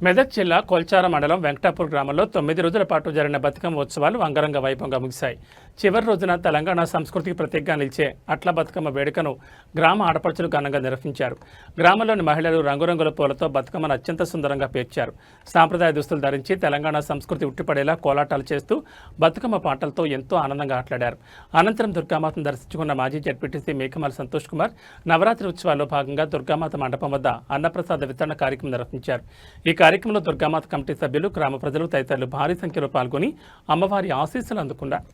మెదక్ జిల్లా కొల్చార మండలం వెంకటాపూర్ గ్రామంలో 9 రోజుల పాటు జరిగిన బతుకమ్మ ఉత్సవాలు అంగరంగ వైభవంగా ముగిశాయి. చివరి రోజున తెలంగాణ సంస్కృతికి ప్రతీకగా నిలిచే అట్ల బతుకమ్మ వేడుకను గ్రామ ఆడపడుచులు ఘనంగా నిర్వహించారు. గ్రామంలోని మహిళలు రంగురంగుల పూలతో బతుకమ్మను అత్యంత సుందరంగా పేర్చారు. సాంప్రదాయ దుస్తులు ధరించి తెలంగాణ సంస్కృతి ఉట్టిపడేలా కోలాటాలు చేస్తూ బతుకమ్మ పాటలతో ఎంతో ఆనందంగా ఆటలాడారు. అనంతరం దుర్గామాతను దర్శించుకున్న మాజీ జడ్పీటీసీ మేకమాల సంతోష్ కుమార్ నవరాత్రి ఉత్సవాల్లో భాగంగా దుర్గామాత మండపం వద్ద అన్నప్రసాద వితరణ కార్యక్రమం నిర్వహించారు. ఈ కార్యక్రమంలో దుర్గామాత కమిటీ సభ్యులు, గ్రామ ప్రజలు తదితరులు భారీ సంఖ్యలో పాల్గొని అమ్మవారి ఆశీస్సులు అందుకున్నారు.